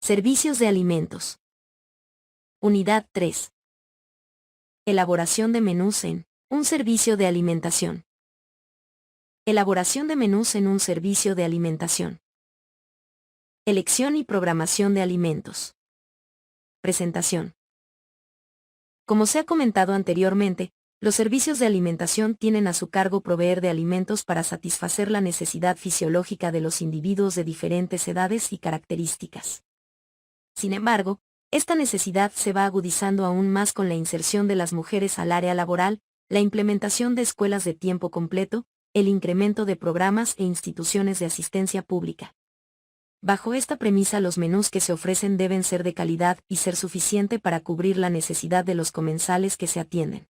Servicios de alimentos. Unidad 3. Elaboración de menús en un servicio de alimentación. Elaboración de menús en un servicio de alimentación. Elección y programación de alimentos. Presentación. Como se ha comentado anteriormente, los servicios de alimentación tienen a su cargo proveer de alimentos para satisfacer la necesidad fisiológica de los individuos de diferentes edades y características. Sin embargo, esta necesidad se va agudizando aún más con la inserción de las mujeres al área laboral, la implementación de escuelas de tiempo completo, el incremento de programas e instituciones de asistencia pública. Bajo esta premisa, los menús que se ofrecen deben ser de calidad y ser suficiente para cubrir la necesidad de los comensales que se atienden.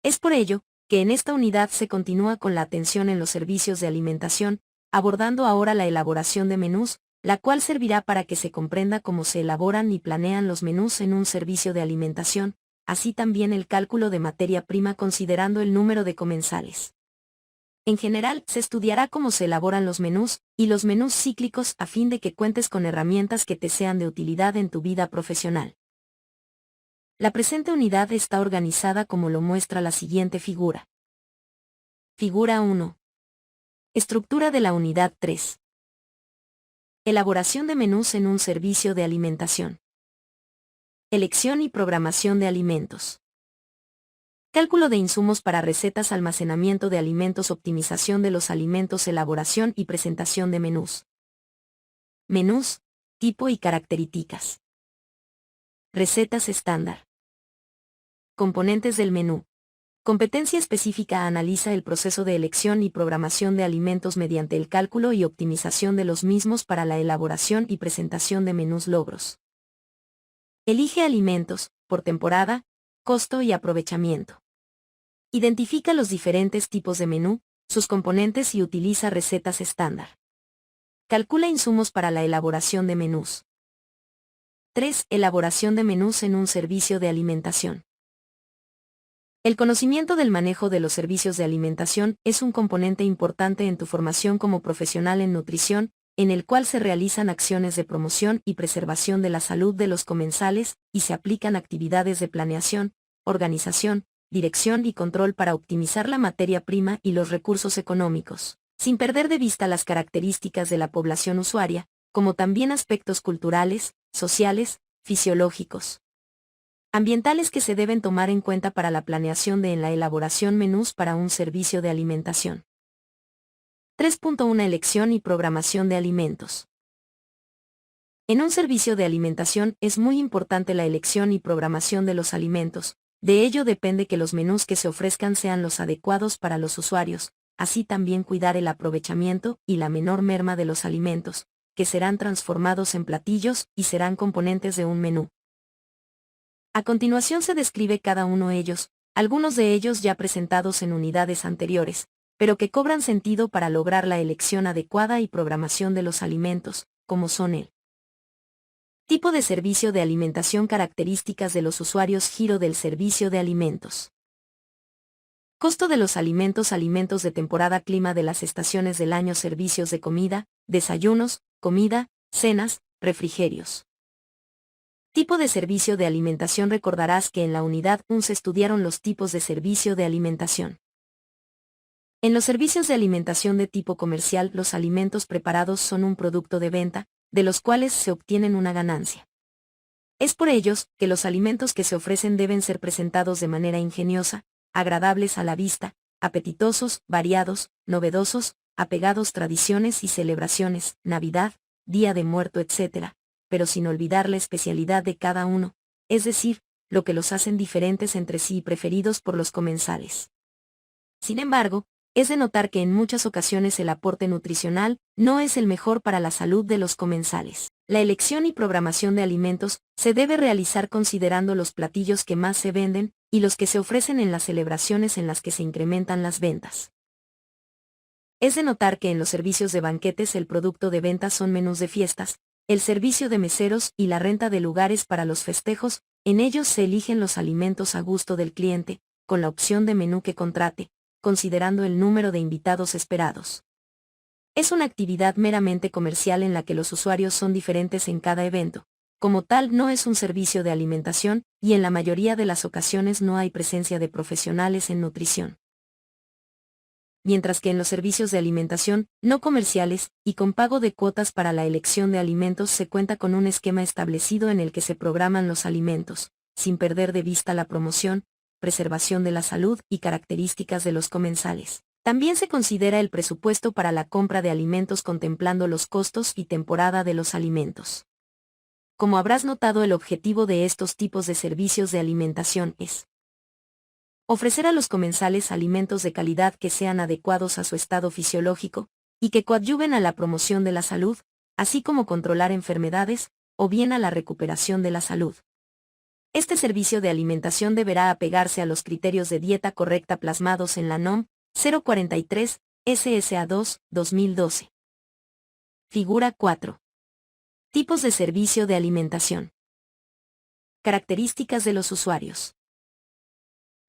Es por ello que en esta unidad se continúa con la atención en los servicios de alimentación, abordando ahora la elaboración de menús, la cual servirá para que se comprenda cómo se elaboran y planean los menús en un servicio de alimentación, así también el cálculo de materia prima considerando el número de comensales. En general, se estudiará cómo se elaboran los menús y los menús cíclicos a fin de que cuentes con herramientas que te sean de utilidad en tu vida profesional. La presente unidad está organizada como lo muestra la siguiente figura. Figura 1. Estructura de la unidad 3. Elaboración de menús en un servicio de alimentación. Elección y programación de alimentos. Cálculo de insumos para recetas, almacenamiento de alimentos, optimización de los alimentos, elaboración y presentación de menús. Menús, tipo y características. Recetas estándar. Componentes del menú. Competencia específica: analiza el proceso de elección y programación de alimentos mediante el cálculo y optimización de los mismos para la elaboración y presentación de menús. Logros. Elige alimentos, por temporada, costo y aprovechamiento. Identifica los diferentes tipos de menú, sus componentes y utiliza recetas estándar. Calcula insumos para la elaboración de menús. 3. Elaboración de menús en un servicio de alimentación. El conocimiento del manejo de los servicios de alimentación es un componente importante en tu formación como profesional en nutrición, en el cual se realizan acciones de promoción y preservación de la salud de los comensales, y se aplican actividades de planeación, organización, dirección y control para optimizar la materia prima y los recursos económicos, sin perder de vista las características de la población usuaria, como también aspectos culturales, sociales, fisiológicos, ambientales que se deben tomar en cuenta para la planeación de la elaboración menús para un servicio de alimentación. 3.1 Elección y programación de alimentos. En un servicio de alimentación es muy importante la elección y programación de los alimentos. De ello depende que los menús que se ofrezcan sean los adecuados para los usuarios, así también cuidar el aprovechamiento y la menor merma de los alimentos, que serán transformados en platillos y serán componentes de un menú. A continuación se describe cada uno de ellos, algunos de ellos ya presentados en unidades anteriores, pero que cobran sentido para lograr la elección adecuada y programación de los alimentos, como son el tipo de servicio de alimentación, características de los usuarios, giro del servicio de alimentos, costo de los alimentos, alimentos de temporada, clima de las estaciones del año, servicios de comida, desayunos, comida, cenas, refrigerios. Tipo de servicio de alimentación. Recordarás que en la unidad 1 se estudiaron los tipos de servicio de alimentación. En los servicios de alimentación de tipo comercial, los alimentos preparados son un producto de venta, de los cuales se obtienen una ganancia. Es por ellos que los alimentos que se ofrecen deben ser presentados de manera ingeniosa, agradables a la vista, apetitosos, variados, novedosos, apegados tradiciones y celebraciones, Navidad, Día de Muerto, etc., pero sin olvidar la especialidad de cada uno, es decir, lo que los hacen diferentes entre sí y preferidos por los comensales. Sin embargo, es de notar que en muchas ocasiones el aporte nutricional no es el mejor para la salud de los comensales. La elección y programación de alimentos se debe realizar considerando los platillos que más se venden y los que se ofrecen en las celebraciones en las que se incrementan las ventas. Es de notar que en los servicios de banquetes el producto de venta son menús de fiestas, el servicio de meseros y la renta de lugares para los festejos. En ellos se eligen los alimentos a gusto del cliente, con la opción de menú que contrate, considerando el número de invitados esperados. Es una actividad meramente comercial en la que los usuarios son diferentes en cada evento. Como tal, no es un servicio de alimentación, y en la mayoría de las ocasiones no hay presencia de profesionales en nutrición. Mientras que en los servicios de alimentación, no comerciales, y con pago de cuotas para la elección de alimentos se cuenta con un esquema establecido en el que se programan los alimentos, sin perder de vista la promoción, preservación de la salud y características de los comensales. También se considera el presupuesto para la compra de alimentos contemplando los costos y temporada de los alimentos. Como habrás notado, el objetivo de estos tipos de servicios de alimentación es ofrecer a los comensales alimentos de calidad que sean adecuados a su estado fisiológico, y que coadyuven a la promoción de la salud, así como controlar enfermedades, o bien a la recuperación de la salud. Este servicio de alimentación deberá apegarse a los criterios de dieta correcta plasmados en la NOM 043 SSA2, 2012. Figura 4. Tipos de servicio de alimentación. Características de los usuarios.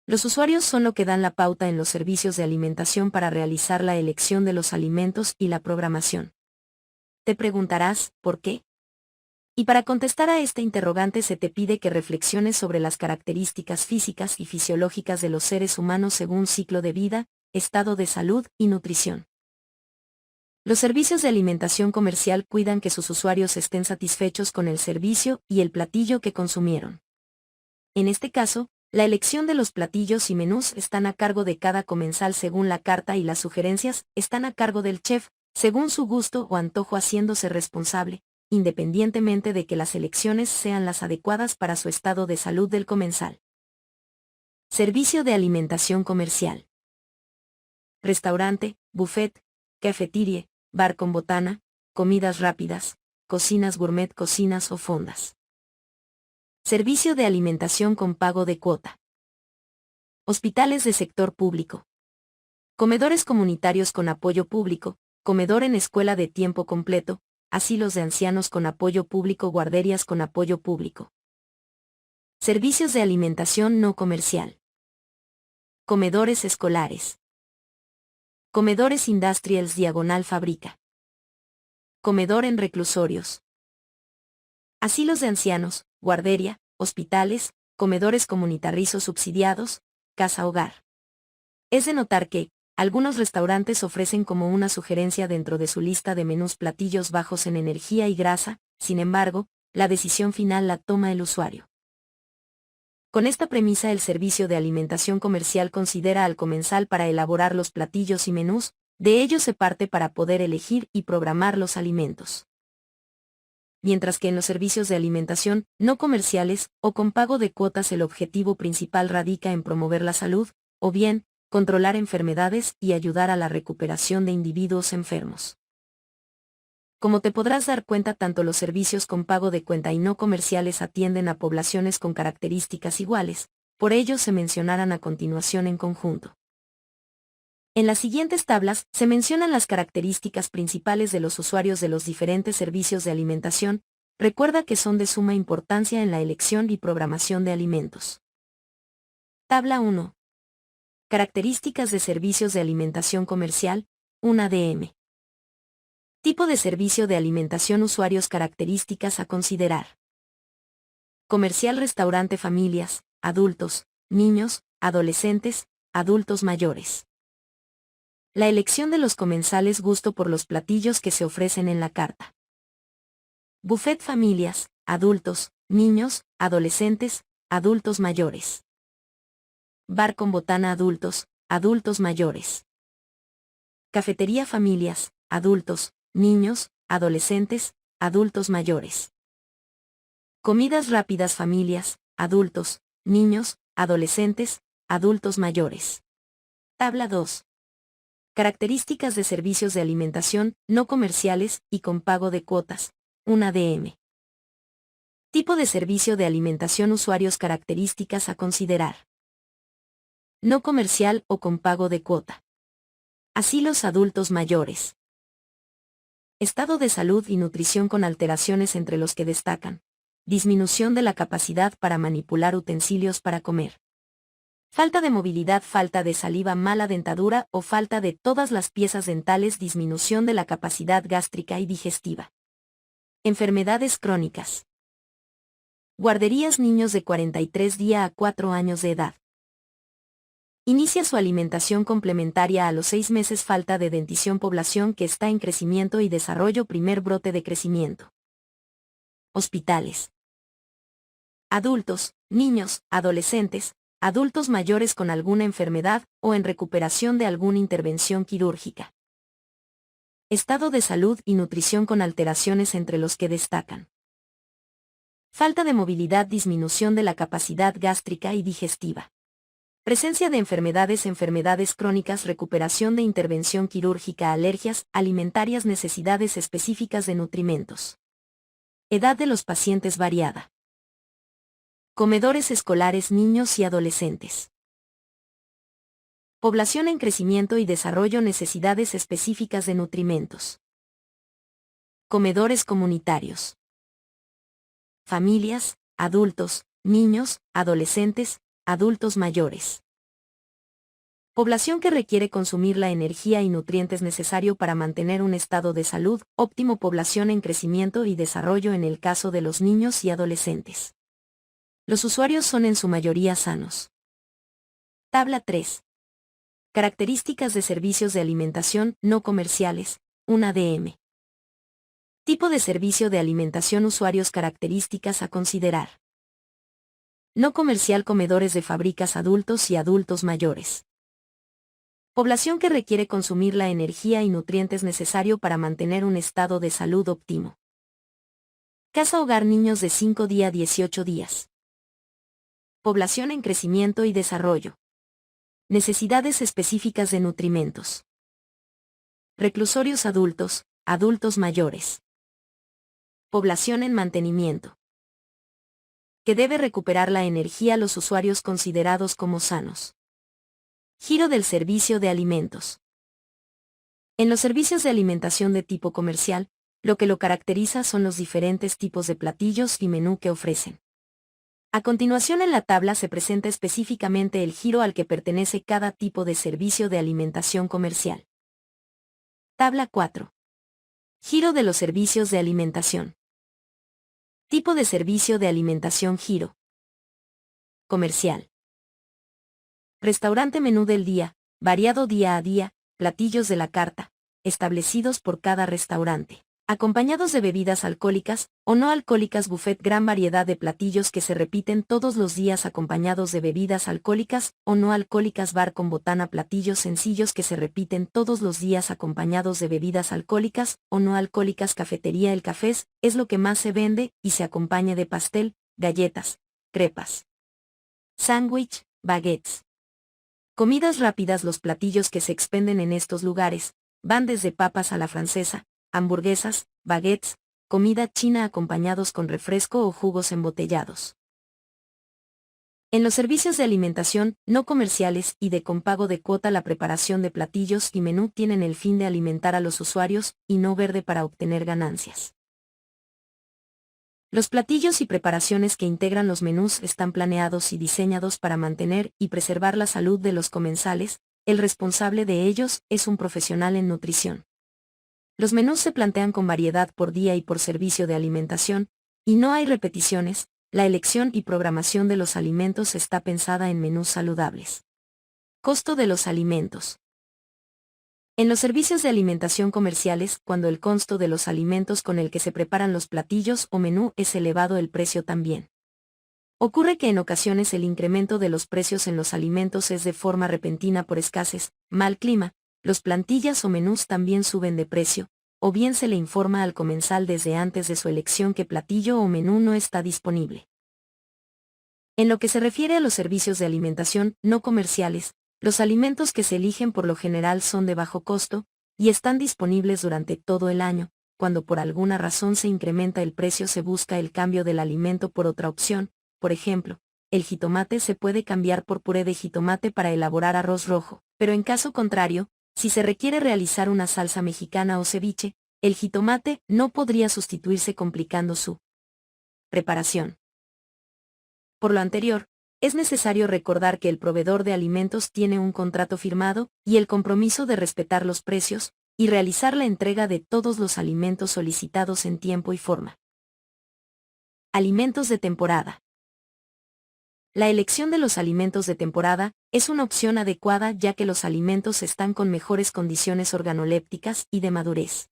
Los usuarios son lo que dan la pauta en los servicios de alimentación para realizar la elección de los alimentos y la programación. Te preguntarás, ¿por qué? Y para contestar a esta interrogante se te pide que reflexiones sobre las características físicas y fisiológicas de los seres humanos según ciclo de vida, estado de salud y nutrición. Los servicios de alimentación comercial cuidan que sus usuarios estén satisfechos con el servicio y el platillo que consumieron. En este caso, la elección de los platillos y menús están a cargo de cada comensal según la carta y las sugerencias están a cargo del chef, según su gusto o antojo, haciéndose responsable, independientemente de que las elecciones sean las adecuadas para su estado de salud del comensal. Servicio de alimentación comercial. Restaurante, buffet, cafetería, bar con botana, comidas rápidas, cocinas gourmet, cocinas o fondas. Servicio de alimentación con pago de cuota. Hospitales de sector público. Comedores comunitarios con apoyo público, comedor en escuela de tiempo completo, asilos de ancianos con apoyo público, guarderías con apoyo público. Servicios de alimentación no comercial. Comedores escolares. Comedores industrials diagonal fábrica. Comedor en reclusorios. Asilos de ancianos, guardería, hospitales, comedores comunitarios subsidiados, casa-hogar. Es de notar que, algunos restaurantes ofrecen como una sugerencia dentro de su lista de menús platillos bajos en energía y grasa, sin embargo, la decisión final la toma el usuario. Con esta premisa, el servicio de alimentación comercial considera al comensal para elaborar los platillos y menús, de ello se parte para poder elegir y programar los alimentos. Mientras que en los servicios de alimentación no comerciales o con pago de cuotas el objetivo principal radica en promover la salud, o bien, controlar enfermedades y ayudar a la recuperación de individuos enfermos. Como te podrás dar cuenta, tanto los servicios con pago de cuenta y no comerciales atienden a poblaciones con características iguales, por ello se mencionarán a continuación en conjunto. En las siguientes tablas se mencionan las características principales de los usuarios de los diferentes servicios de alimentación. Recuerda que son de suma importancia en la elección y programación de alimentos. Tabla 1. Características de servicios de alimentación comercial, 1 ADM. Tipo de servicio de alimentación, usuarios, características a considerar. Comercial, restaurante, familias, adultos, niños, adolescentes, adultos mayores. La elección de los comensales, gusto por los platillos que se ofrecen en la carta. Buffet, familias, adultos, niños, adolescentes, adultos mayores. Bar con botana, adultos, adultos mayores. Cafetería, familias, adultos, niños, adolescentes, adultos mayores. Comidas rápidas, familias, adultos, niños, adolescentes, adultos mayores. Tabla 2. Características de servicios de alimentación no comerciales y con pago de cuotas, 1 ADM. Tipo de servicio de alimentación, usuarios, características a considerar. No comercial o con pago de cuota. Asilos, adultos mayores. Estado de salud y nutrición con alteraciones, entre los que destacan: disminución de la capacidad para manipular utensilios para comer, Falta de movilidad, falta de saliva, mala dentadura o falta de todas las piezas dentales, disminución de la capacidad gástrica y digestiva. Enfermedades crónicas. Guarderías, niños de 43 días a 4 años de edad. Inicia su alimentación complementaria a los 6 meses. Falta de dentición, población que está en crecimiento y desarrollo, primer brote de crecimiento. Hospitales. Adultos, niños, adolescentes, adultos mayores con alguna enfermedad o en recuperación de alguna intervención quirúrgica. Estado de salud y nutrición con alteraciones, entre los que destacan: falta de movilidad, disminución de la capacidad gástrica y digestiva. Presencia de enfermedades crónicas, recuperación de intervención quirúrgica, alergias alimentarias, necesidades específicas de nutrimentos. Edad de los pacientes variada. Comedores escolares, niños y adolescentes. Población en crecimiento y desarrollo, necesidades específicas de nutrimentos. Comedores comunitarios. Familias, adultos, niños, adolescentes, adultos mayores. Población que requiere consumir la energía y nutrientes necesario para mantener un estado de salud óptimo. Población en crecimiento y desarrollo en el caso de los niños y adolescentes. Los usuarios son en su mayoría sanos. Tabla 3. Características de servicios de alimentación no comerciales, 1 DM. Tipo de servicio de alimentación, usuarios, características a considerar. No comercial, comedores de fábricas, adultos y adultos mayores. Población que requiere consumir la energía y nutrientes necesario para mantener un estado de salud óptimo. Casa hogar, niños de 5 días a 18 días. Población en crecimiento y desarrollo. Necesidades específicas de nutrimentos. Reclusorios, adultos, adultos mayores. Población en mantenimiento. Que debe recuperar la energía, los usuarios considerados como sanos. Giro del servicio de alimentos. En los servicios de alimentación de tipo comercial, lo que lo caracteriza son los diferentes tipos de platillos y menú que ofrecen. A continuación en la tabla se presenta específicamente el giro al que pertenece cada tipo de servicio de alimentación comercial. Tabla 4. Giro de los servicios de alimentación. Tipo de servicio de alimentación: giro comercial. Restaurante, menú del día, variado día a día, platillos de la carta, establecidos por cada restaurante. Acompañados de bebidas alcohólicas o no alcohólicas, buffet, gran variedad de platillos que se repiten todos los días acompañados de bebidas alcohólicas o no alcohólicas, bar con botana, platillos sencillos que se repiten todos los días acompañados de bebidas alcohólicas o no alcohólicas, cafetería, el café es lo que más se vende y se acompaña de pastel, galletas, crepas, sándwich, baguettes. Comidas rápidas, los platillos que se expenden en estos lugares van desde papas a la francesa, hamburguesas, baguettes, comida china acompañados con refresco o jugos embotellados. En los servicios de alimentación no comerciales y de con pago de cuota, la preparación de platillos y menú tienen el fin de alimentar a los usuarios y no verde para obtener ganancias. Los platillos y preparaciones que integran los menús están planeados y diseñados para mantener y preservar la salud de los comensales. El responsable de ellos es un profesional en nutrición. Los menús se plantean con variedad por día y por servicio de alimentación, y no hay repeticiones. La elección y programación de los alimentos está pensada en menús saludables. Costo de los alimentos. En los servicios de alimentación comerciales, cuando el costo de los alimentos con el que se preparan los platillos o menú es elevado, el precio también. Ocurre que en ocasiones el incremento de los precios en los alimentos es de forma repentina por escasez, mal clima, los plantillas o menús también suben de precio, o bien se le informa al comensal desde antes de su elección que platillo o menú no está disponible. En lo que se refiere a los servicios de alimentación no comerciales, los alimentos que se eligen por lo general son de bajo costo, y están disponibles durante todo el año. Cuando por alguna razón se incrementa el precio, se busca el cambio del alimento por otra opción. Por ejemplo, el jitomate se puede cambiar por puré de jitomate para elaborar arroz rojo, pero en caso contrario, si se requiere realizar una salsa mexicana o ceviche, el jitomate no podría sustituirse, complicando su preparación. Por lo anterior, Es necesario recordar que el proveedor de alimentos tiene un contrato firmado y el compromiso de respetar los precios y realizar la entrega de todos los alimentos solicitados en tiempo y forma. Alimentos de temporada. La elección de los alimentos de temporada es una opción adecuada ya que los alimentos están con mejores condiciones organolépticas y de madurez.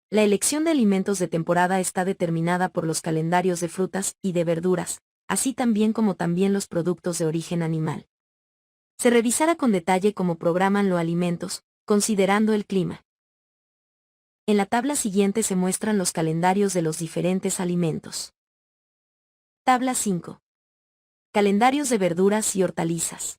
La elección de alimentos de temporada está determinada por los calendarios de frutas y de verduras, así también como también los productos de origen animal. Se revisará con detalle cómo programan los alimentos, considerando el clima. En la tabla siguiente se muestran los calendarios de los diferentes alimentos. Tabla 5. Calendarios de verduras y hortalizas.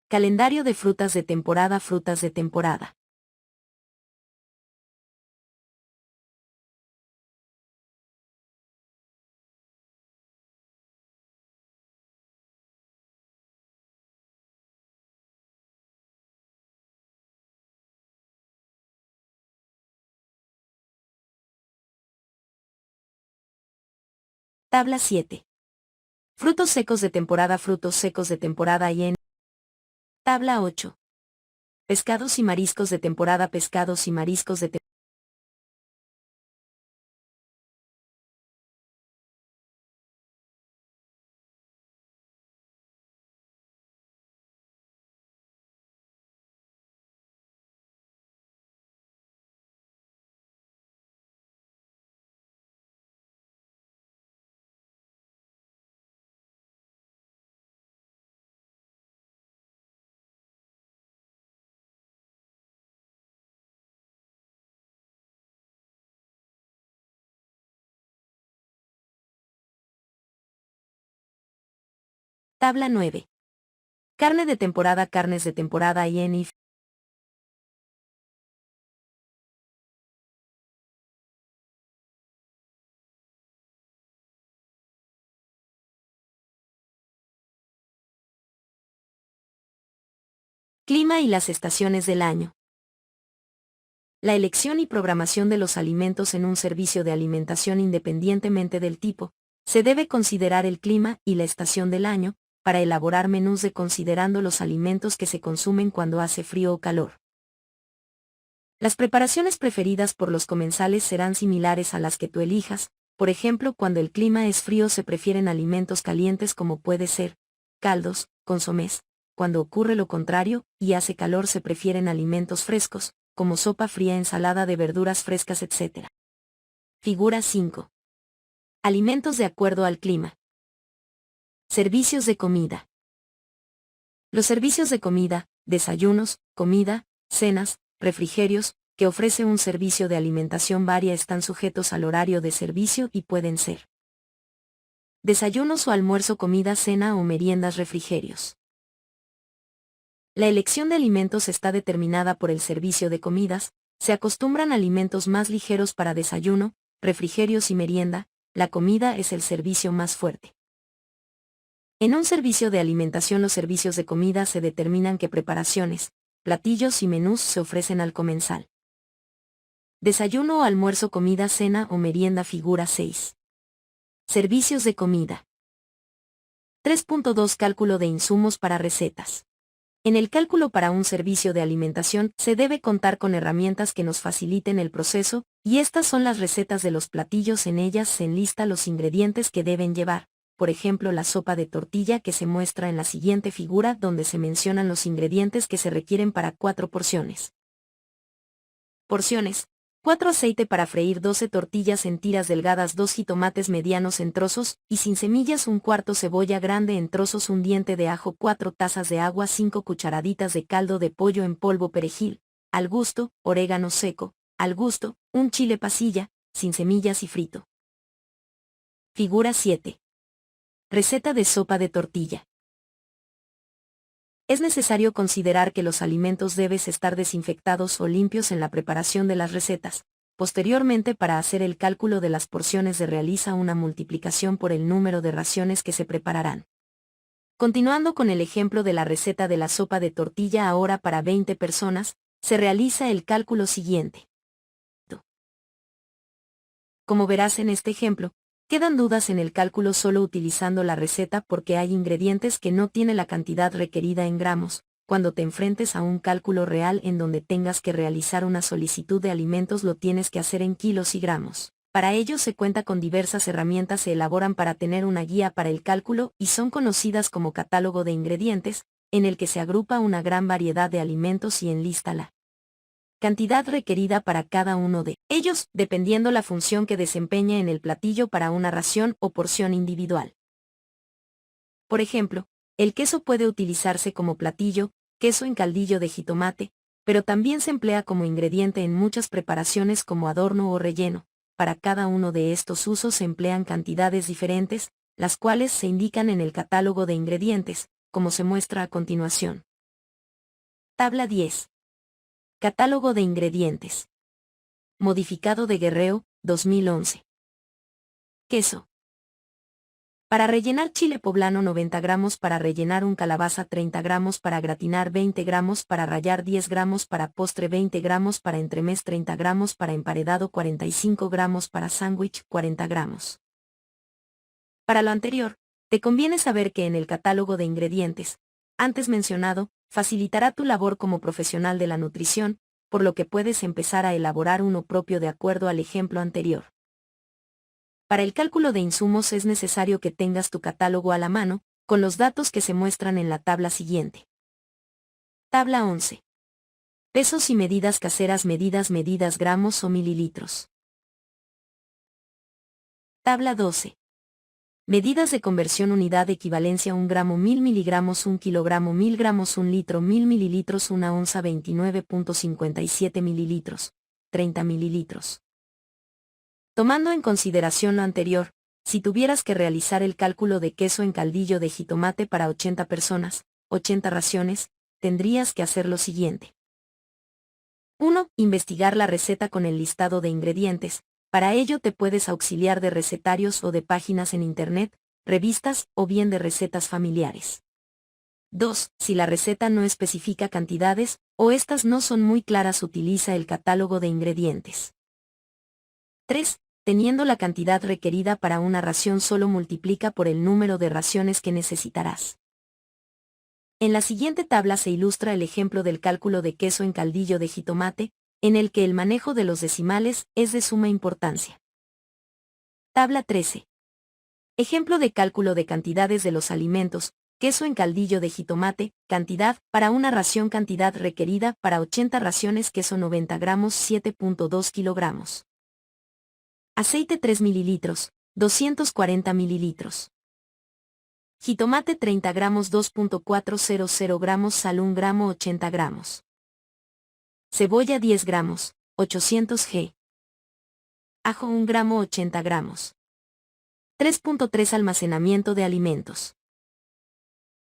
Calendario de frutas de temporada. Frutas de temporada. Tabla 7. Frutos secos de temporada. Frutos secos de temporada y en. Tabla 8. Pescados y mariscos de temporada. Pescados y mariscos de temporada. Tabla 9. Carne de temporada. Carnes de temporada y en. Clima y las estaciones del año. La elección y programación de los alimentos en un servicio de alimentación independientemente del tipo, se debe considerar el clima y la estación del año, para elaborar menús de considerando los alimentos que se consumen cuando hace frío o calor. Las preparaciones preferidas por los comensales serán similares a las que tú elijas, por ejemplo, cuando el clima es frío se prefieren alimentos calientes como puede ser caldos, consomés. Cuando ocurre lo contrario, y hace calor se prefieren alimentos frescos, como sopa fría, ensalada de verduras frescas, etc. Figura 5. Alimentos de acuerdo al clima. Servicios de comida. Los servicios de comida, desayunos, comida, cenas, refrigerios, que ofrece un servicio de alimentación varia están sujetos al horario de servicio y pueden ser desayunos o almuerzo, comida, cena o meriendas, refrigerios. La elección de alimentos está determinada por el servicio de comidas, se acostumbran alimentos más ligeros para desayuno, refrigerios y merienda, la comida es el servicio más fuerte. En un servicio de alimentación los servicios de comida se determinan qué preparaciones, platillos y menús se ofrecen al comensal. Desayuno o almuerzo, comida, cena o merienda. Figura 6. Servicios de comida. 3.2 Cálculo de insumos para recetas. En el cálculo para un servicio de alimentación se debe contar con herramientas que nos faciliten el proceso, y estas son las recetas de los platillos. En ellas se enlista los ingredientes que deben llevar, por ejemplo la sopa de tortilla que se muestra en la siguiente figura donde se mencionan los ingredientes que se requieren para 4 porciones. Porciones. 4 aceite para freír 12 tortillas en tiras delgadas, 2 jitomates medianos en trozos y sin semillas, 1/4 cebolla grande en trozos, 1 diente de ajo, 4 tazas de agua, 5 cucharaditas de caldo de pollo en polvo, perejil, al gusto, orégano seco, al gusto, un chile pasilla, sin semillas y frito. Figura 7. Receta de sopa de tortilla. Es necesario considerar que los alimentos deben estar desinfectados o limpios en la preparación de las recetas. Posteriormente, para hacer el cálculo de las porciones se realiza una multiplicación por el número de raciones que se prepararán. Continuando con el ejemplo de la receta de la sopa de tortilla ahora para 20 personas, se realiza el cálculo siguiente. Como verás en este ejemplo, quedan dudas en el cálculo solo utilizando la receta porque hay ingredientes que no tiene la cantidad requerida en gramos. Cuando te enfrentes a un cálculo real en donde tengas que realizar una solicitud de alimentos lo tienes que hacer en kilos y gramos. Para ello se cuenta con diversas herramientas se elaboran para tener una guía para el cálculo y son conocidas como catálogo de ingredientes, en el que se agrupa una gran variedad de alimentos y enlista la cantidad requerida para cada uno de ellos, dependiendo la función que desempeña en el platillo para una ración o porción individual. Por ejemplo, el queso puede utilizarse como platillo, queso en caldillo de jitomate, pero también se emplea como ingrediente en muchas preparaciones como adorno o relleno. Para cada uno de estos usos se emplean cantidades diferentes, las cuales se indican en el catálogo de ingredientes, como se muestra a continuación. Tabla 10. Catálogo de ingredientes. Modificado de Guerrero, 2011. Queso. Para rellenar chile poblano 90 gramos, para rellenar un calabaza 30 gramos, para gratinar 20 gramos, para rallar 10 gramos, para postre 20 gramos, para entremés 30 gramos, para emparedado 45 gramos, para sándwich 40 gramos. Para lo anterior, te conviene saber que en el catálogo de ingredientes, antes mencionado, facilitará tu labor como profesional de la nutrición, por lo que puedes empezar a elaborar uno propio de acuerdo al ejemplo anterior. Para el cálculo de insumos es necesario que tengas tu catálogo a la mano, con los datos que se muestran en la tabla siguiente. Tabla 11. Pesos y medidas caseras medidas gramos o mililitros. Tabla 12. Medidas de conversión unidad equivalencia 1 gramo 1000 miligramos 1 kilogramo 1000 gramos 1 litro 1000 mililitros 1 onza 29.57 mililitros, 30 mililitros. Tomando en consideración lo anterior, si tuvieras que realizar el cálculo de queso en caldillo de jitomate para 80 personas, 80 raciones, tendrías que hacer lo siguiente. 1. Investigar la receta con el listado de ingredientes. Para ello te puedes auxiliar de recetarios o de páginas en Internet, revistas o bien de recetas familiares. 2. Si la receta no especifica cantidades, o estas no son muy claras, utiliza el catálogo de ingredientes. 3. Teniendo la cantidad requerida para una ración solo multiplica por el número de raciones que necesitarás. En la siguiente tabla se ilustra el ejemplo del cálculo de queso en caldillo de jitomate, en el que el manejo de los decimales es de suma importancia. Tabla 13. Ejemplo de cálculo de cantidades de los alimentos. Queso en caldillo de jitomate, cantidad, para una ración cantidad requerida para 80 raciones queso 90 gramos 7.2 kilogramos. Aceite 3 mililitros, 240 mililitros. Jitomate 30 gramos 2.400 gramos sal 1 gramo 80 gramos. Cebolla 10 gramos, 800 g. Ajo 1 gramo 80 gramos. 3.3 Almacenamiento de alimentos.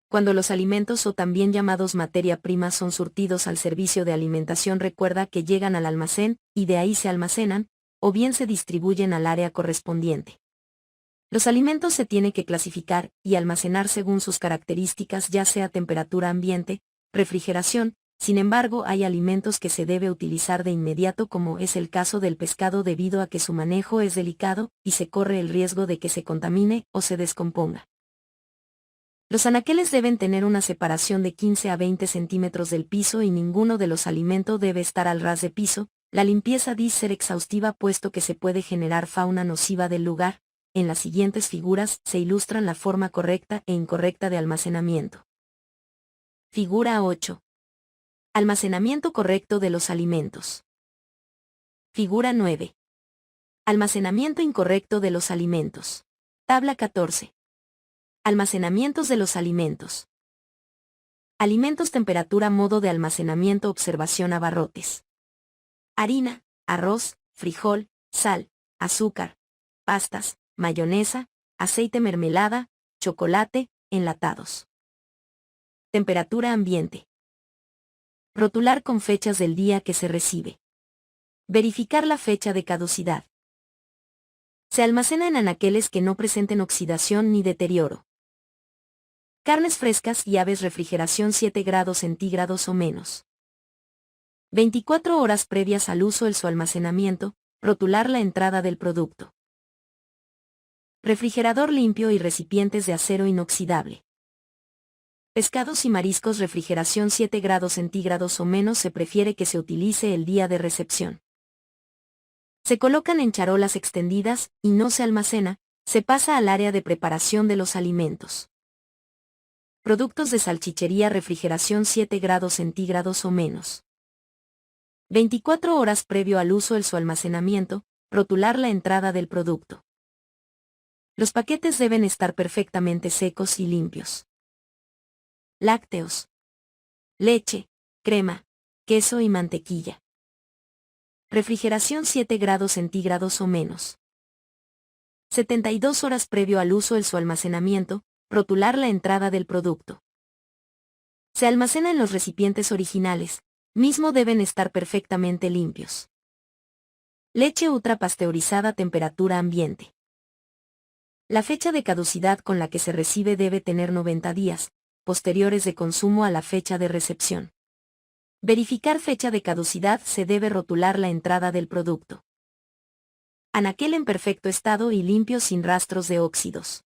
Cuando los alimentos o también llamados materia prima son surtidos al servicio de alimentación, recuerda que llegan al almacén, y de ahí se almacenan, o bien se distribuyen al área correspondiente. Los alimentos se tienen que clasificar y almacenar según sus características, ya sea temperatura ambiente, refrigeración. Sin embargo, hay alimentos que se debe utilizar de inmediato, como es el caso del pescado, debido a que su manejo es delicado y se corre el riesgo de que se contamine o se descomponga. Los anaqueles deben tener una separación de 15 a 20 centímetros del piso y ninguno de los alimentos debe estar al ras de piso. La limpieza debe ser exhaustiva puesto que se puede generar fauna nociva del lugar. En las siguientes figuras se ilustran la forma correcta e incorrecta de almacenamiento. Figura 8. Almacenamiento correcto de los alimentos. Figura 9. Almacenamiento incorrecto de los alimentos. Tabla 14. Almacenamientos de los alimentos. Alimentos, temperatura, modo de almacenamiento, observación, abarrotes. Harina, arroz, frijol, sal, azúcar, pastas, mayonesa, aceite, mermelada, chocolate, enlatados. Temperatura ambiente. Rotular con fechas del día que se recibe. Verificar la fecha de caducidad. Se almacena en anaqueles que no presenten oxidación ni deterioro. Carnes frescas y aves, refrigeración 7 grados centígrados o menos. 24 horas previas al uso en su almacenamiento, rotular la entrada del producto. Refrigerador limpio y recipientes de acero inoxidable. Pescados y mariscos, refrigeración 7 grados centígrados o menos, se prefiere que se utilice el día de recepción. Se colocan en charolas extendidas y no se almacena, se pasa al área de preparación de los alimentos. Productos de salchichería, refrigeración 7 grados centígrados o menos. 24 horas previo al uso en su almacenamiento, rotular la entrada del producto. Los paquetes deben estar perfectamente secos y limpios. Lácteos. Leche, crema, queso y mantequilla. Refrigeración 7 grados centígrados o menos. 72 horas previo al uso en su almacenamiento, rotular la entrada del producto. Se almacena en los recipientes originales, mismo deben estar perfectamente limpios. Leche ultrapasteurizada, temperatura ambiente. La fecha de caducidad con la que se recibe debe tener 90 días, posteriores de consumo a la fecha de recepción. Verificar fecha de caducidad, se debe rotular la entrada del producto. Anaquel en perfecto estado y limpio sin rastros de óxidos.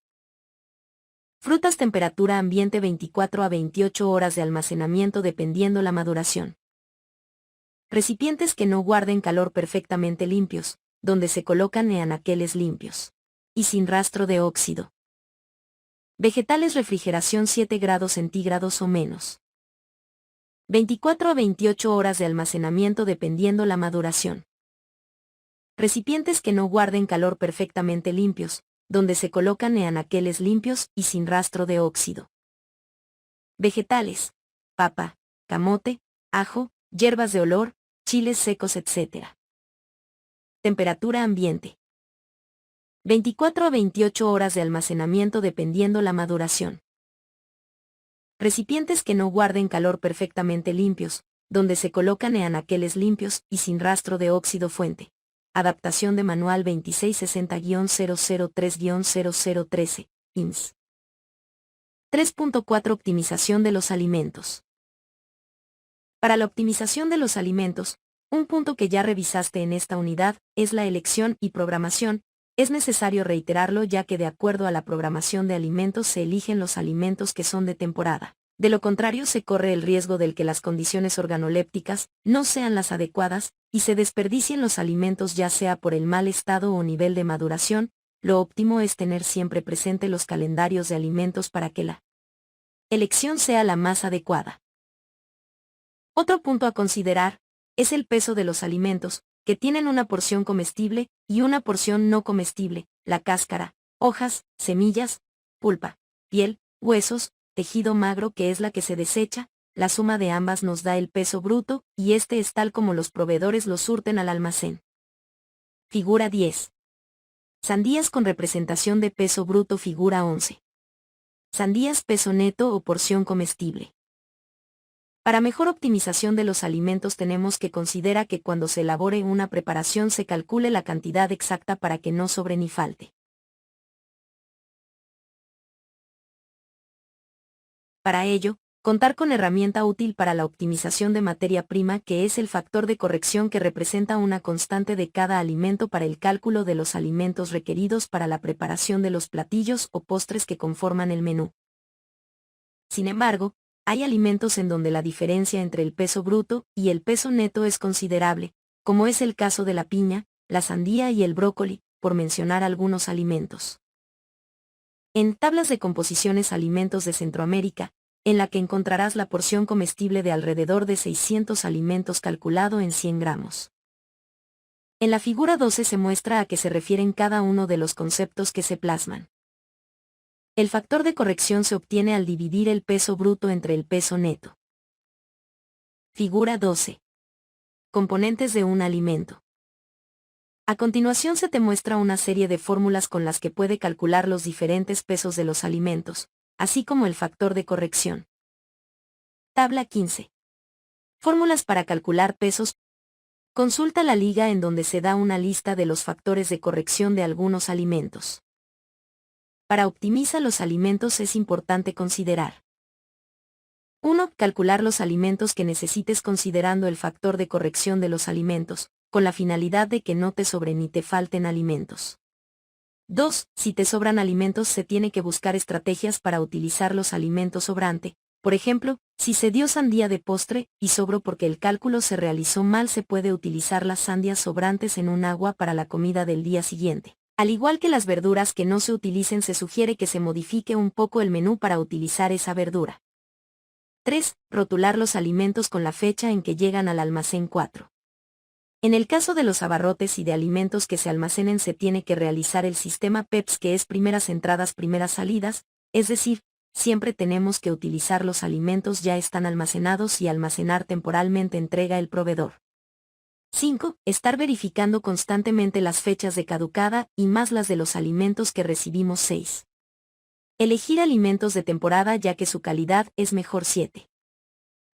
Frutas, temperatura ambiente 24 a 28 horas de almacenamiento dependiendo la maduración. Recipientes que no guarden calor, perfectamente limpios, donde se colocan en anaqueles limpios y sin rastro de óxido. Vegetales, refrigeración 7 grados centígrados o menos. 24 a 28 horas de almacenamiento dependiendo la maduración. Recipientes que no guarden calor, perfectamente limpios, donde se colocan en anaqueles limpios y sin rastro de óxido. Vegetales: papa, camote, ajo, hierbas de olor, chiles secos, etc. Temperatura ambiente. 24 a 28 horas de almacenamiento dependiendo la maduración. Recipientes que no guarden calor, perfectamente limpios, donde se colocan en anaqueles limpios y sin rastro de óxido. Fuente: adaptación de Manual 2660-003-0013, INS. 3.4 Optimización de los alimentos. Para la optimización de los alimentos, un punto que ya revisaste en esta unidad es la elección y programación. Es necesario reiterarlo ya que de acuerdo a la programación de alimentos se eligen los alimentos que son de temporada. De lo contrario se corre el riesgo del que las condiciones organolépticas no sean las adecuadas y se desperdicien los alimentos, ya sea por el mal estado o nivel de maduración. Lo óptimo es tener siempre presente los calendarios de alimentos para que la elección sea la más adecuada. Otro punto a considerar es el peso de los alimentos, que tienen una porción comestible y una porción no comestible, la cáscara, hojas, semillas, pulpa, piel, huesos, tejido magro, que es la que se desecha. La suma de ambas nos da el peso bruto, y este es tal como los proveedores lo surten al almacén. Figura 10. Sandías con representación de peso bruto. Figura 11. Sandías peso neto o porción comestible. Para mejor optimización de los alimentos tenemos que considerar que cuando se elabore una preparación se calcule la cantidad exacta para que no sobre ni falte. Para ello, contar con herramienta útil para la optimización de materia prima, que es el factor de corrección, que representa una constante de cada alimento para el cálculo de los alimentos requeridos para la preparación de los platillos o postres que conforman el menú. Sin embargo, hay alimentos en donde la diferencia entre el peso bruto y el peso neto es considerable, como es el caso de la piña, la sandía y el brócoli, por mencionar algunos alimentos. En Tablas de composiciones alimentos de Centroamérica, en la que encontrarás la porción comestible de alrededor de 600 alimentos calculado en 100 gramos. En la figura 12 se muestra a qué se refieren cada uno de los conceptos que se plasman. El factor de corrección se obtiene al dividir el peso bruto entre el peso neto. Figura 12. Componentes de un alimento. A continuación se te muestra una serie de fórmulas con las que puede calcular los diferentes pesos de los alimentos, así como el factor de corrección. Tabla 15. Fórmulas para calcular pesos. Consulta la liga en donde se da una lista de los factores de corrección de algunos alimentos. Para optimizar los alimentos es importante considerar: 1. Calcular los alimentos que necesites considerando el factor de corrección de los alimentos, con la finalidad de que no te sobren ni te falten alimentos. 2. Si te sobran alimentos se tiene que buscar estrategias para utilizar los alimentos sobrante. Por ejemplo, si se dio sandía de postre y sobró porque el cálculo se realizó mal, se puede utilizar las sandías sobrantes en un agua para la comida del día siguiente. Al igual que las verduras que no se utilicen, se sugiere que se modifique un poco el menú para utilizar esa verdura. 3. Rotular los alimentos con la fecha en que llegan al almacén. 4. En el caso de los abarrotes y de alimentos que se almacenen se tiene que realizar el sistema PEPS, que es primeras entradas, primeras salidas, es decir, siempre tenemos que utilizar los alimentos ya están almacenados y almacenar temporalmente entrega el proveedor. 5. Estar verificando constantemente las fechas de caducada y más las de los alimentos que recibimos. 6. Elegir alimentos de temporada ya que su calidad es mejor. 7.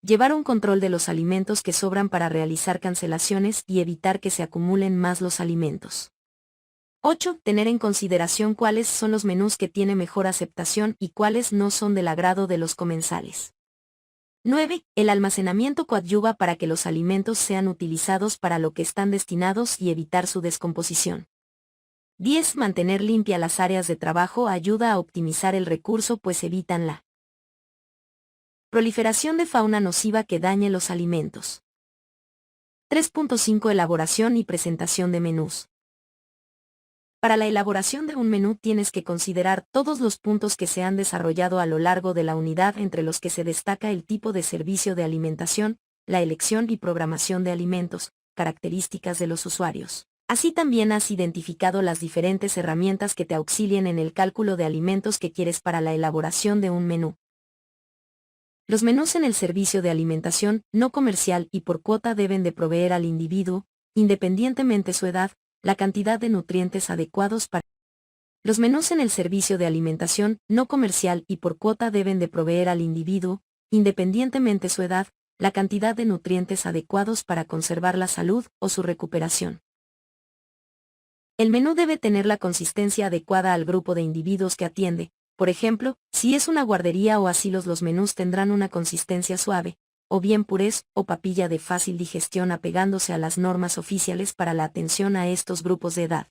Llevar un control de los alimentos que sobran para realizar cancelaciones y evitar que se acumulen más los alimentos. 8. Tener en consideración cuáles son los menús que tienen mejor aceptación y cuáles no son del agrado de los comensales. 9. El almacenamiento coadyuva para que los alimentos sean utilizados para lo que están destinados y evitar su descomposición. 10. Mantener limpia las áreas de trabajo ayuda a optimizar el recurso, pues evitan la proliferación de fauna nociva que dañe los alimentos. 3.5. Elaboración y presentación de menús. Para la elaboración de un menú tienes que considerar todos los puntos que se han desarrollado a lo largo de la unidad, entre los que se destaca el tipo de servicio de alimentación, la elección y programación de alimentos, características de los usuarios. Así también has identificado las diferentes herramientas que te auxilien en el cálculo de alimentos que quieres para la elaboración de un menú. Los menús en el servicio de alimentación no comercial y por cuota deben de proveer al individuo, independientemente su edad, la cantidad de nutrientes adecuados para. Los menús en el servicio de alimentación no comercial y por cuota deben de proveer al individuo, independientemente su edad, la cantidad de nutrientes adecuados para conservar la salud o su recuperación. El menú debe tener la consistencia adecuada al grupo de individuos que atiende. Por ejemplo, si es una guardería o asilos, los menús tendrán una consistencia suave, o bien purés o papilla de fácil digestión, apegándose a las normas oficiales para la atención a estos grupos de edad.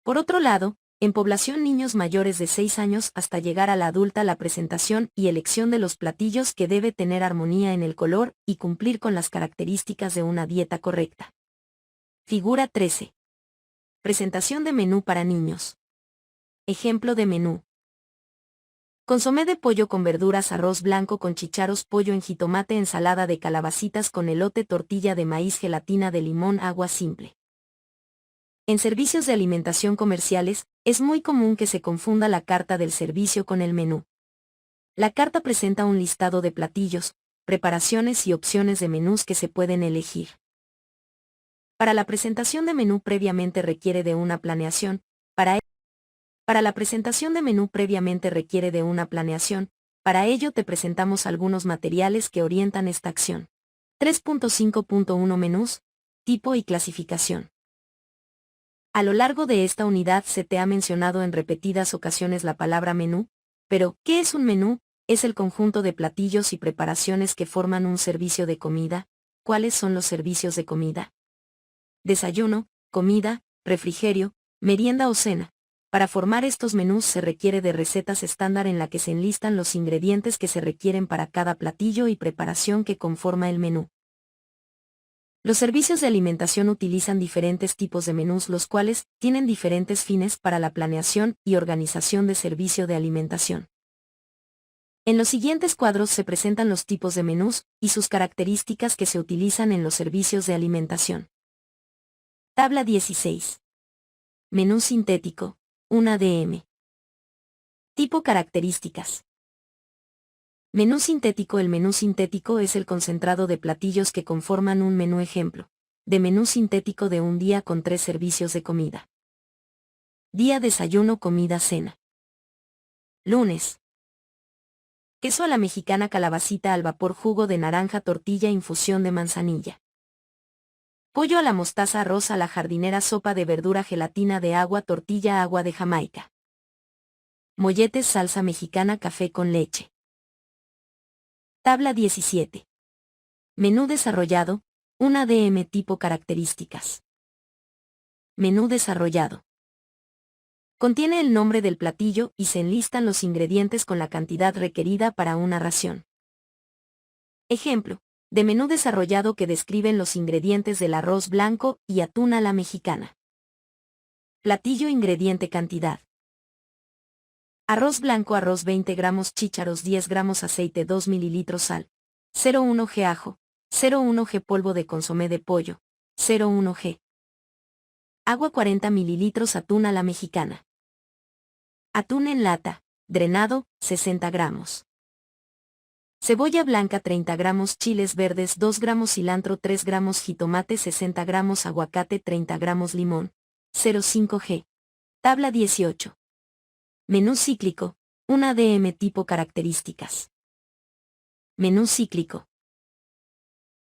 Por otro lado, en población niños mayores de 6 años hasta llegar a la adulta, la presentación y elección de los platillos que debe tener armonía en el color y cumplir con las características de una dieta correcta. Figura 13. Presentación de menú para niños. Ejemplo de menú: consomé de pollo con verduras, arroz blanco con chícharos, pollo en jitomate, ensalada de calabacitas con elote, tortilla de maíz, gelatina de limón, agua simple. En servicios de alimentación comerciales, es muy común que se confunda la carta del servicio con el menú. La carta presenta un listado de platillos, preparaciones y opciones de menús que se pueden elegir. Para la presentación de menú previamente requiere de una planeación. Para la presentación de menú previamente requiere de una planeación. Para ello te presentamos algunos materiales que orientan esta acción. 3.5.1 Menús, tipo y clasificación. A lo largo de esta unidad se te ha mencionado en repetidas ocasiones la palabra menú, pero ¿qué es un menú? Es el conjunto de platillos y preparaciones que forman un servicio de comida. ¿Cuáles son los servicios de comida? Desayuno, comida, refrigerio, merienda o cena. Para formar estos menús se requiere de recetas estándar en la que se enlistan los ingredientes que se requieren para cada platillo y preparación que conforma el menú. Los servicios de alimentación utilizan diferentes tipos de menús, los cuales tienen diferentes fines para la planeación y organización de servicio de alimentación. En los siguientes cuadros se presentan los tipos de menús y sus características que se utilizan en los servicios de alimentación. Tabla 16. Menú sintético, 1 ADM. Tipo: características. Menú sintético. El menú sintético es el concentrado de platillos que conforman un menú. Ejemplo: de menú sintético de un día con 3 servicios de comida. Día desayuno, comida, cena. Lunes. Queso a la mexicana, calabacita al vapor, jugo de naranja, tortilla, infusión de manzanilla. Pollo a la mostaza, arroz a la jardinera, sopa de verdura, gelatina de agua, tortilla, agua de Jamaica. Molletes, salsa mexicana, café con leche. Tabla 17. Menú desarrollado, un ADM tipo características. Menú desarrollado. Contiene el nombre del platillo y se enlistan los ingredientes con la cantidad requerida para una ración. Ejemplo, de menú desarrollado que describen los ingredientes del arroz blanco y atún a la mexicana. Platillo, ingrediente, cantidad. Arroz blanco, arroz 20 gramos, chícharos 10 gramos, aceite 2 mililitros, sal. 0,1 g ajo. 0,1 g polvo de consomé de pollo. 0,1 g. Agua 40 mililitros, atún a la mexicana. Atún en lata, drenado, 60 gramos. Cebolla blanca 30 gramos, chiles verdes 2 gramos, cilantro 3 gramos, jitomate 60 gramos, aguacate 30 gramos, limón. 0,5 g. Tabla 18. Menú cíclico, un ADM tipo características. Menú cíclico.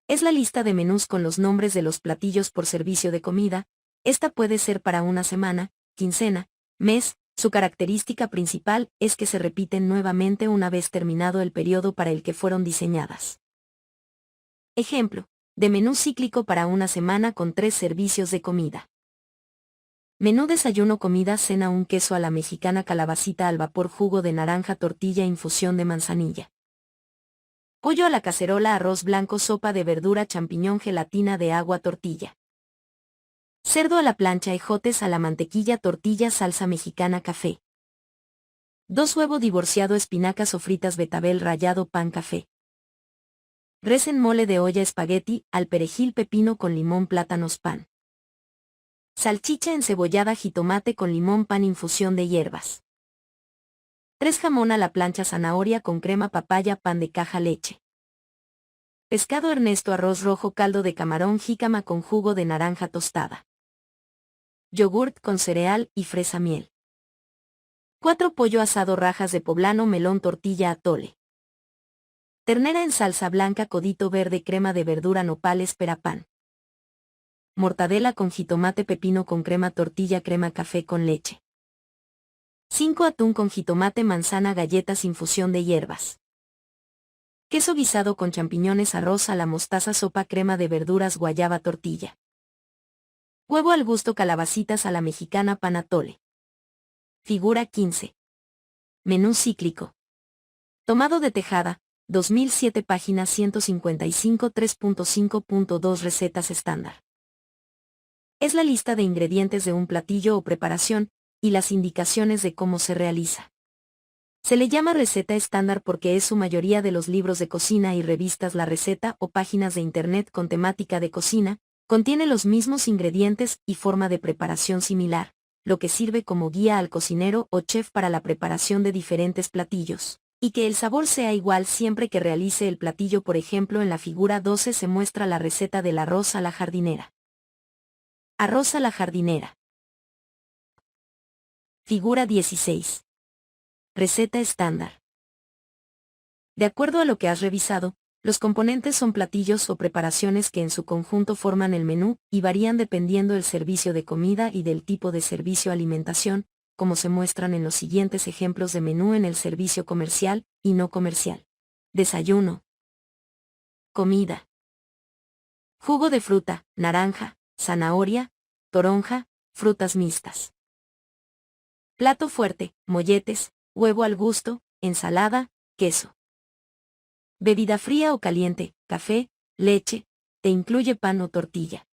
Es la lista de menús con los nombres de los platillos por servicio de comida. Esta puede ser para una semana, quincena, mes. Su característica principal es que se repiten nuevamente una vez terminado el periodo para el que fueron diseñadas. Ejemplo, de menú cíclico para una semana con 3 servicios de comida. Menú desayuno, comida, cena, un queso a la mexicana, calabacita al vapor, jugo de naranja, tortilla, infusión de manzanilla. Pollo a la cacerola, arroz blanco, sopa de verdura, champiñón, gelatina de agua, tortilla. Cerdo a la plancha, ejotes a la mantequilla, tortilla, salsa mexicana, café. 2 huevo divorciado, espinacas sofritas, betabel rallado, pan, café. Res en mole de olla, espagueti, al perejil, pepino con limón, plátanos, pan. Salchicha encebollada, jitomate con limón, pan, infusión de hierbas. 3 jamón a la plancha, zanahoria con crema, papaya, pan de caja, leche. Pescado Ernesto, arroz rojo, caldo de camarón, jícama con jugo de naranja tostada. Yogurt con cereal y fresa, miel. 4 pollo asado, rajas de poblano, melón, tortilla, atole. Ternera en salsa blanca, codito verde, crema de verdura, nopales, pera, pan. Mortadela con jitomate, pepino con crema, tortilla, crema, café con leche. 5 atún con jitomate, manzana, galletas, infusión de hierbas. Queso guisado con champiñones, arroz a la mostaza, sopa, crema de verduras, guayaba, tortilla. Huevo al gusto, calabacitas a la mexicana, pan, atole. Figura 15. Menú cíclico. Tomado de Tejada, 2007, página 155, 3.5.2, recetas estándar. Es la lista de ingredientes de un platillo o preparación, y las indicaciones de cómo se realiza. Se le llama receta estándar porque es su mayoría de los libros de cocina y revistas. La receta o páginas de internet con temática de cocina contiene los mismos ingredientes y forma de preparación similar, lo que sirve como guía al cocinero o chef para la preparación de diferentes platillos, y que el sabor sea igual siempre que realice el platillo. Por ejemplo, en la figura 12 se muestra la receta del arroz a la jardinera. Arroz a la jardinera. Figura 16. Receta estándar. De acuerdo a lo que has revisado, los componentes son platillos o preparaciones que en su conjunto forman el menú y varían dependiendo del servicio de comida y del tipo de servicio alimentación, como se muestran en los siguientes ejemplos de menú en el servicio comercial y no comercial. Desayuno. Comida. Jugo de fruta, naranja, zanahoria, toronja, frutas mixtas. Plato fuerte, molletes, huevo al gusto, ensalada, queso. Bebida fría o caliente, café, leche, te incluye pan o tortilla.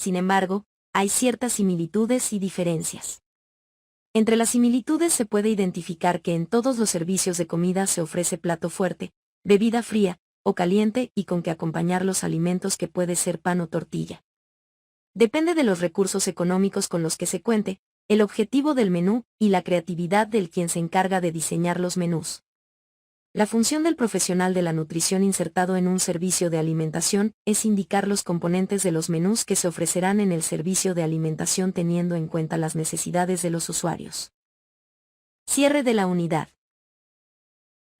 sin embargo, hay ciertas similitudes y diferencias. Entre las similitudes se puede identificar que en todos los servicios de comida se ofrece plato fuerte, bebida fría o caliente y con qué acompañar los alimentos, que puede ser pan o tortilla. Depende de los recursos económicos con los que se cuente, el objetivo del menú y la creatividad del quien se encarga de diseñar los menús. La función del profesional de la nutrición insertado en un servicio de alimentación es indicar los componentes de los menús que se ofrecerán en el servicio de alimentación, teniendo en cuenta las necesidades de los usuarios. Cierre de la unidad.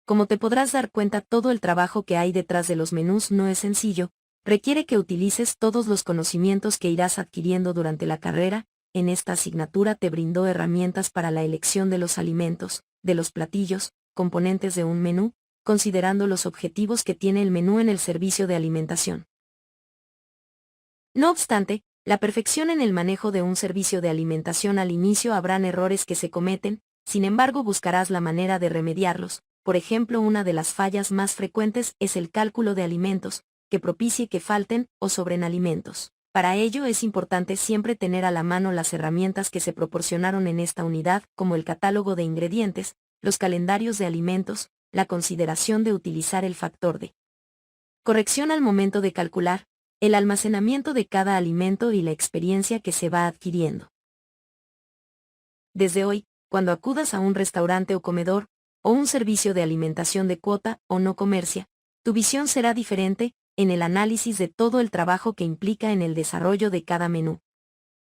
Como te podrás dar cuenta, todo el trabajo que hay detrás de los menús no es sencillo, requiere que utilices todos los conocimientos que irás adquiriendo durante la carrera. En esta asignatura te brindó herramientas para la elección de los alimentos, de los platillos, componentes de un menú, considerando los objetivos que tiene el menú en el servicio de alimentación. No obstante, la perfección en el manejo de un servicio de alimentación, al inicio habrán errores que se cometen, sin embargo buscarás la manera de remediarlos. Por ejemplo, una de las fallas más frecuentes es el cálculo de alimentos, que propicie que falten o sobren alimentos. Para ello es importante siempre tener a la mano las herramientas que se proporcionaron en esta unidad, como el catálogo de ingredientes, los calendarios de alimentos, la consideración de utilizar el factor de corrección al momento de calcular, el almacenamiento de cada alimento y la experiencia que se va adquiriendo. Desde hoy, cuando acudas a un restaurante o comedor, o un servicio de alimentación de cuota o no comercia, tu visión será diferente en el análisis de todo el trabajo que implica en el desarrollo de cada menú.